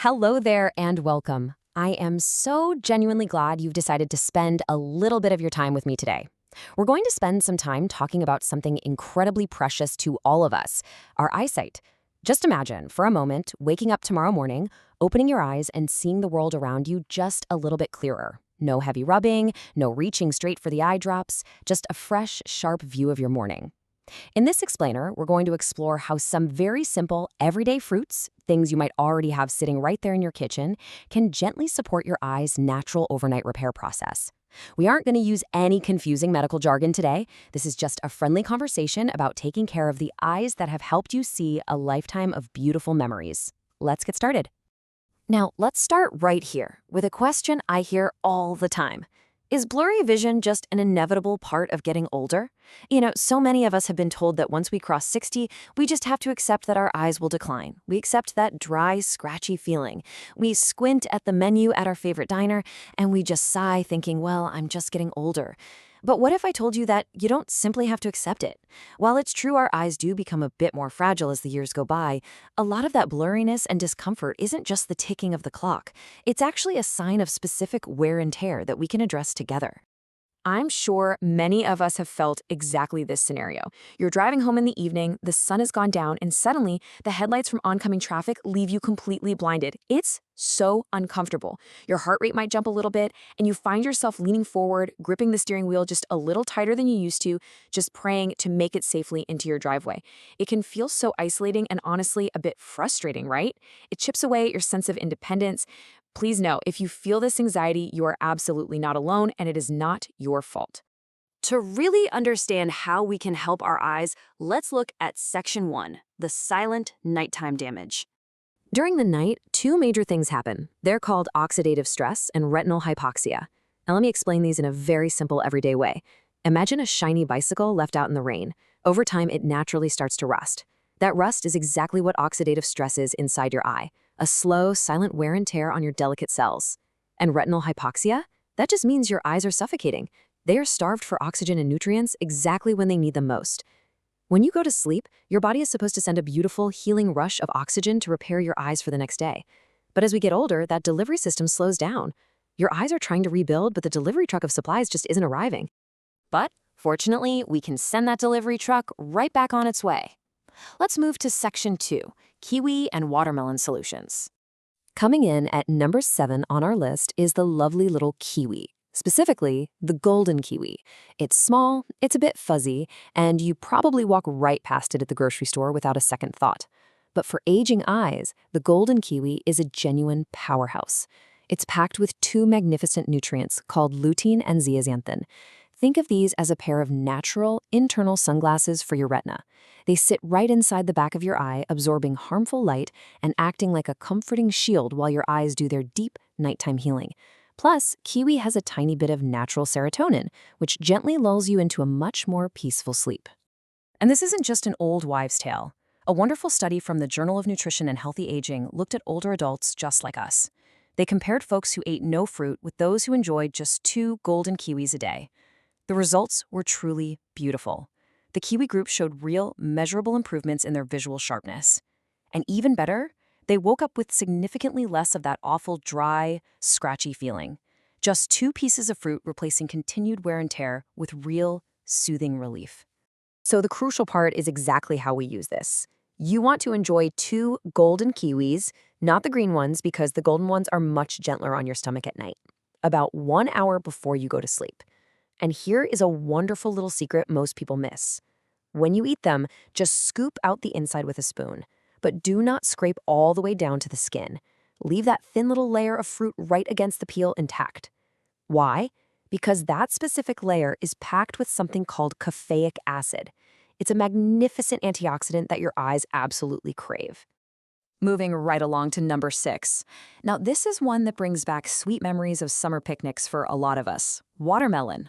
Hello there and welcome. I am so genuinely glad you've decided to spend a little bit of your time with me today. We're going to spend some time talking about something incredibly precious to all of us, our eyesight. Just imagine, for a moment, waking up tomorrow morning, opening your eyes and seeing the world around you just a little bit clearer. No heavy rubbing, no reaching straight for the eye drops, just a fresh, sharp view of your morning. In this explainer, we're going to explore how some very simple, everyday fruits, things you might already have sitting right there in your kitchen, can gently support your eye's natural overnight repair process. We aren't going to use any confusing medical jargon today. This is just a friendly conversation about taking care of the eyes that have helped you see a lifetime of beautiful memories. Let's get started. Now, let's start right here with a question I hear all the time. Is blurry vision just an inevitable part of getting older? So many of us have been told that once we cross 60, we just have to accept that our eyes will decline. We accept that dry, scratchy feeling. We squint at the menu at our favorite diner, and we just sigh thinking, well, I'm just getting older. But what if I told you that you don't simply have to accept it? While it's true our eyes do become a bit more fragile as the years go by, a lot of that blurriness and discomfort isn't just the ticking of the clock. It's actually a sign of specific wear and tear that we can address together. I'm sure many of us have felt exactly this scenario. You're driving home in the evening, the sun has gone down, and suddenly the headlights from oncoming traffic leave you completely blinded. It's so uncomfortable. Your heart rate might jump a little bit, and you find yourself leaning forward, gripping the steering wheel just a little tighter than you used to, just praying to make it safely into your driveway. It can feel so isolating and honestly a bit frustrating, right? It chips away at your sense of independence. Please know, if you feel this anxiety, you are absolutely not alone, and it is not your fault. To really understand how we can help our eyes, let's look at Section 1, the silent nighttime damage. During the night, two major things happen. They're called oxidative stress and retinal hypoxia. Now let me explain these in a very simple everyday way. Imagine a shiny bicycle left out in the rain. Over time, it naturally starts to rust. That rust is exactly what oxidative stress is inside your eye. A slow, silent wear and tear on your delicate cells. And retinal hypoxia? That just means your eyes are suffocating. They are starved for oxygen and nutrients exactly when they need them most. When you go to sleep, your body is supposed to send a beautiful, healing rush of oxygen to repair your eyes for the next day. But as we get older, that delivery system slows down. Your eyes are trying to rebuild, but the delivery truck of supplies just isn't arriving. But, fortunately, we can send that delivery truck right back on its way. Let's move to Section 2, kiwi and watermelon solutions. Coming in at number 7 on our list is the lovely little kiwi, specifically the golden kiwi. It's small, it's a bit fuzzy, and you probably walk right past it at the grocery store without a second thought. But for aging eyes, the golden kiwi is a genuine powerhouse. It's packed with two magnificent nutrients called lutein and zeaxanthin. Think of these as a pair of natural, internal sunglasses for your retina. They sit right inside the back of your eye, absorbing harmful light and acting like a comforting shield while your eyes do their deep, nighttime healing. Plus, kiwi has a tiny bit of natural serotonin, which gently lulls you into a much more peaceful sleep. And this isn't just an old wives' tale. A wonderful study from the Journal of Nutrition and Healthy Aging looked at older adults just like us. They compared folks who ate no fruit with those who enjoyed just 2 golden kiwis a day. The results were truly beautiful. The kiwi group showed real, measurable improvements in their visual sharpness. And even better, they woke up with significantly less of that awful, dry, scratchy feeling. Just 2 pieces of fruit replacing continued wear and tear with real, soothing relief. So the crucial part is exactly how we use this. You want to enjoy 2 golden kiwis, not the green ones, because the golden ones are much gentler on your stomach at night, about 1 hour before you go to sleep. And here is a wonderful little secret most people miss. When you eat them, just scoop out the inside with a spoon, but do not scrape all the way down to the skin. Leave that thin little layer of fruit right against the peel intact. Why? Because that specific layer is packed with something called caffeic acid. It's a magnificent antioxidant that your eyes absolutely crave. Moving right along to number 6. Now, this is one that brings back sweet memories of summer picnics for a lot of us. Watermelon.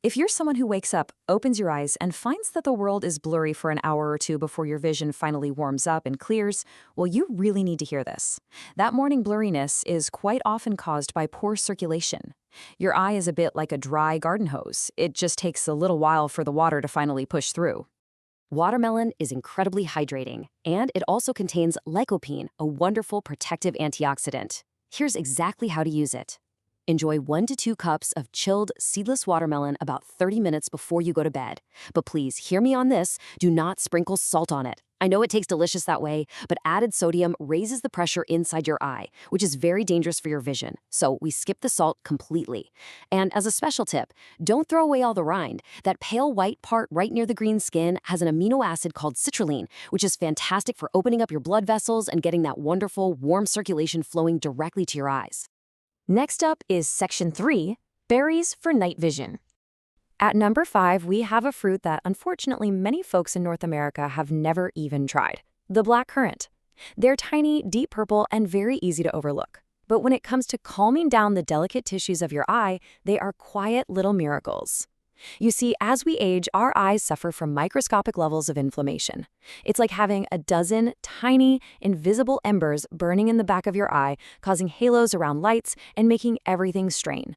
If you're someone who wakes up, opens your eyes, and finds that the world is blurry for an hour or two before your vision finally warms up and clears, well, you really need to hear this. That morning blurriness is quite often caused by poor circulation. Your eye is a bit like a dry garden hose. It just takes a little while for the water to finally push through. Watermelon is incredibly hydrating, and it also contains lycopene, a wonderful protective antioxidant. Here's exactly how to use it. Enjoy 1 to 2 cups of chilled, seedless watermelon about 30 minutes before you go to bed. But please, hear me on this, do not sprinkle salt on it. I know it tastes delicious that way, but added sodium raises the pressure inside your eye, which is very dangerous for your vision, so we skip the salt completely. And as a special tip, don't throw away all the rind. That pale white part right near the green skin has an amino acid called citrulline, which is fantastic for opening up your blood vessels and getting that wonderful, warm circulation flowing directly to your eyes. Next up is Section 3, Berries for Night Vision. At number 5, we have a fruit that unfortunately many folks in North America have never even tried, the blackcurrant. They're tiny, deep purple, and very easy to overlook. But when it comes to calming down the delicate tissues of your eye, they are quiet little miracles. You see, as we age, our eyes suffer from microscopic levels of inflammation. It's like having a dozen tiny, invisible embers burning in the back of your eye, causing halos around lights and making everything strain.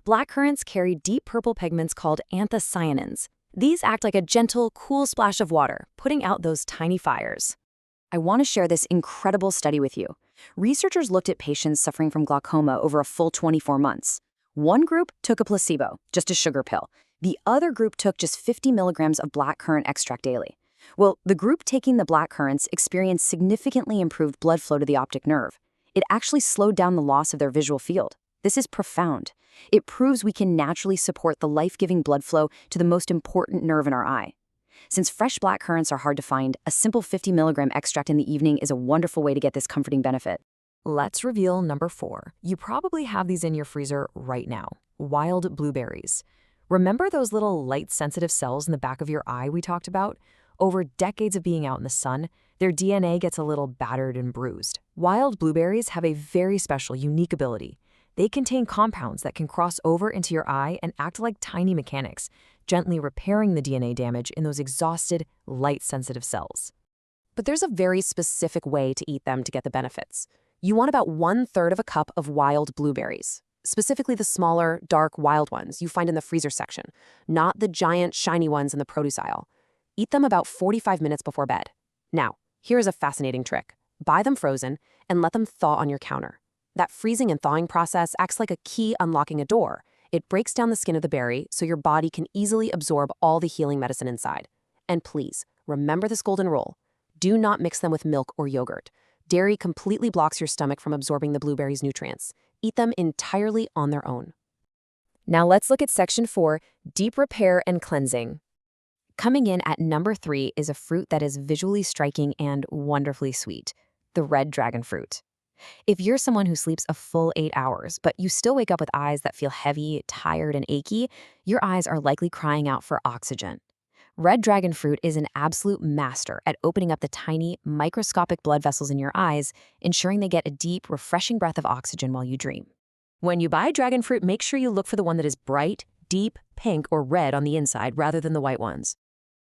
Blackcurrants carry deep purple pigments called anthocyanins. These act like a gentle, cool splash of water, putting out those tiny fires. I want to share this incredible study with you. Researchers looked at patients suffering from glaucoma over a full 24 months. One group took a placebo, just a sugar pill. The other group took just 50 milligrams of blackcurrant extract daily. Well, the group taking the blackcurrants experienced significantly improved blood flow to the optic nerve. It actually slowed down the loss of their visual field. This is profound. It proves we can naturally support the life-giving blood flow to the most important nerve in our eye. Since fresh blackcurrants are hard to find, a simple 50 milligram extract in the evening is a wonderful way to get this comforting benefit. Let's reveal number 4. You probably have these in your freezer right now. Wild blueberries. Remember those little light-sensitive cells in the back of your eye we talked about? Over decades of being out in the sun, their DNA gets a little battered and bruised. Wild blueberries have a very special, unique ability. They contain compounds that can cross over into your eye and act like tiny mechanics, gently repairing the DNA damage in those exhausted, light-sensitive cells. But there's a very specific way to eat them to get the benefits. You want about 1/3 of a cup of wild blueberries. Specifically the smaller, dark, wild ones you find in the freezer section, not the giant, shiny ones in the produce aisle. Eat them about 45 minutes before bed. Now, here's a fascinating trick. Buy them frozen and let them thaw on your counter. That freezing and thawing process acts like a key unlocking a door. It breaks down the skin of the berry so your body can easily absorb all the healing medicine inside. And please, remember this golden rule. Do not mix them with milk or yogurt. Dairy completely blocks your stomach from absorbing the blueberries' nutrients. Eat them entirely on their own. Now let's look at Section 4, Deep Repair and Cleansing. Coming in at number 3 is a fruit that is visually striking and wonderfully sweet, the red dragon fruit. If you're someone who sleeps a full 8 hours, but you still wake up with eyes that feel heavy, tired, and achy, your eyes are likely crying out for oxygen. Red dragon fruit is an absolute master at opening up the tiny, microscopic blood vessels in your eyes, ensuring they get a deep, refreshing breath of oxygen while you dream. When you buy dragon fruit, make sure you look for the one that is bright, deep, pink, or red on the inside rather than the white ones.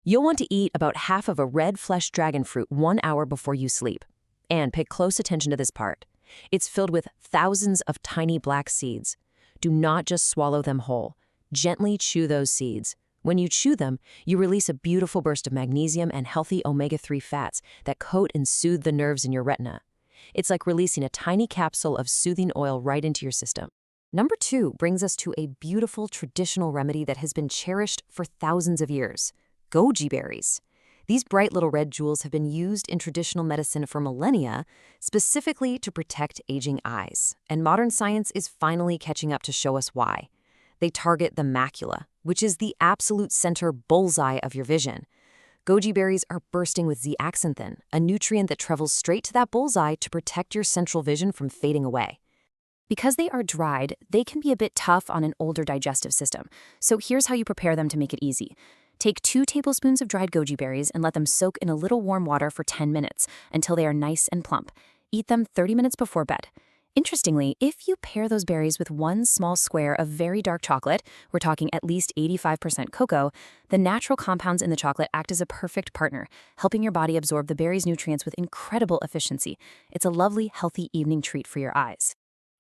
You'll want to eat about half of a red fleshed dragon fruit 1 hour before you sleep. And pay close attention to this part. It's filled with thousands of tiny black seeds. Do not just swallow them whole. Gently chew those seeds. When you chew them, you release a beautiful burst of magnesium and healthy omega-3 fats that coat and soothe the nerves in your retina. It's like releasing a tiny capsule of soothing oil right into your system. Number 2 brings us to a beautiful traditional remedy that has been cherished for thousands of years: goji berries. These bright little red jewels have been used in traditional medicine for millennia, specifically to protect aging eyes. And modern science is finally catching up to show us why. They target the macula, which is the absolute center bullseye of your vision. Goji berries are bursting with zeaxanthin, a nutrient that travels straight to that bullseye to protect your central vision from fading away. Because they are dried, they can be a bit tough on an older digestive system. So here's how you prepare them to make it easy. Take 2 tablespoons of dried goji berries and let them soak in a little warm water for 10 minutes until they are nice and plump. Eat them 30 minutes before bed. Interestingly, if you pair those berries with 1 small square of very dark chocolate, we're talking at least 85% cocoa, the natural compounds in the chocolate act as a perfect partner, helping your body absorb the berries' nutrients with incredible efficiency. It's a lovely, healthy evening treat for your eyes.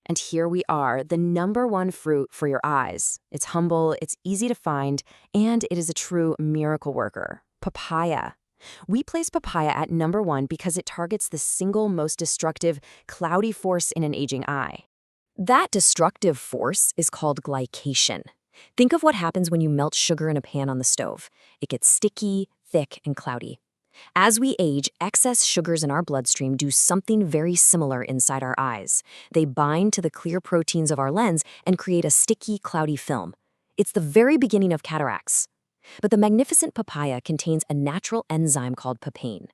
And here we are, the number 1 fruit for your eyes. It's humble, it's easy to find, and it is a true miracle worker: papaya. We place papaya at number 1 because it targets the single most destructive, cloudy force in an aging eye. That destructive force is called glycation. Think of what happens when you melt sugar in a pan on the stove. It gets sticky, thick, and cloudy. As we age, excess sugars in our bloodstream do something very similar inside our eyes. They bind to the clear proteins of our lens and create a sticky, cloudy film. It's the very beginning of cataracts. But the magnificent papaya contains a natural enzyme called papain.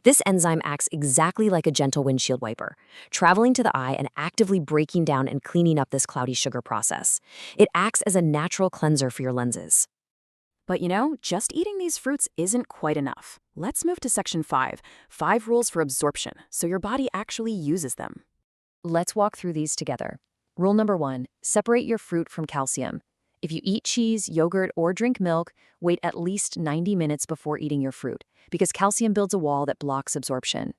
This enzyme acts exactly like a gentle windshield wiper, traveling to the eye and actively breaking down and cleaning up this cloudy sugar process. It acts as a natural cleanser for your lenses. But just eating these fruits isn't quite enough. Let's move to section 5, 5 rules for absorption, so your body actually uses them. Let's walk through these together. Rule number 1, separate your fruit from calcium. If you eat cheese, yogurt, or drink milk, wait at least 90 minutes before eating your fruit, because calcium builds a wall that blocks absorption.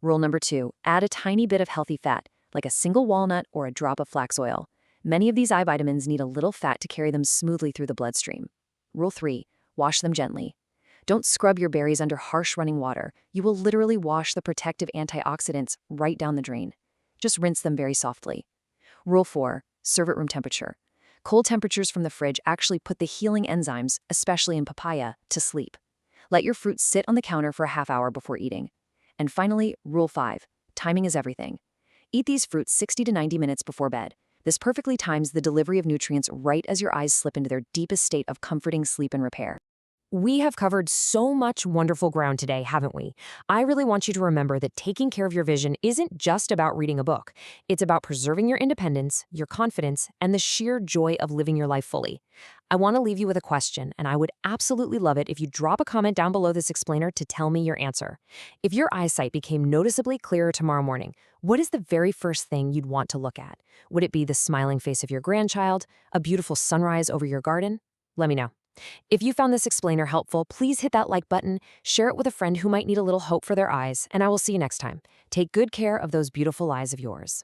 Rule number 2, add a tiny bit of healthy fat, like a single walnut or a drop of flax oil. Many of these eye vitamins need a little fat to carry them smoothly through the bloodstream. Rule 3, wash them gently. Don't scrub your berries under harsh running water. You will literally wash the protective antioxidants right down the drain. Just rinse them very softly. Rule 4, serve at room temperature. Cold temperatures from the fridge actually put the healing enzymes, especially in papaya, to sleep. Let your fruit sit on the counter for a half hour before eating. And finally, Rule 5, timing is everything. Eat these fruits 60 to 90 minutes before bed. This perfectly times the delivery of nutrients right as your eyes slip into their deepest state of comforting sleep and repair. We have covered so much wonderful ground today, haven't we? I really want you to remember that taking care of your vision isn't just about reading a book. It's about preserving your independence, your confidence, and the sheer joy of living your life fully. I want to leave you with a question, and I would absolutely love it if you drop a comment down below this explainer to tell me your answer. If your eyesight became noticeably clearer tomorrow morning, what is the very first thing you'd want to look at? Would it be the smiling face of your grandchild, a beautiful sunrise over your garden? Let me know. If you found this explainer helpful, please hit that like button, share it with a friend who might need a little hope for their eyes, and I will see you next time. Take good care of those beautiful eyes of yours.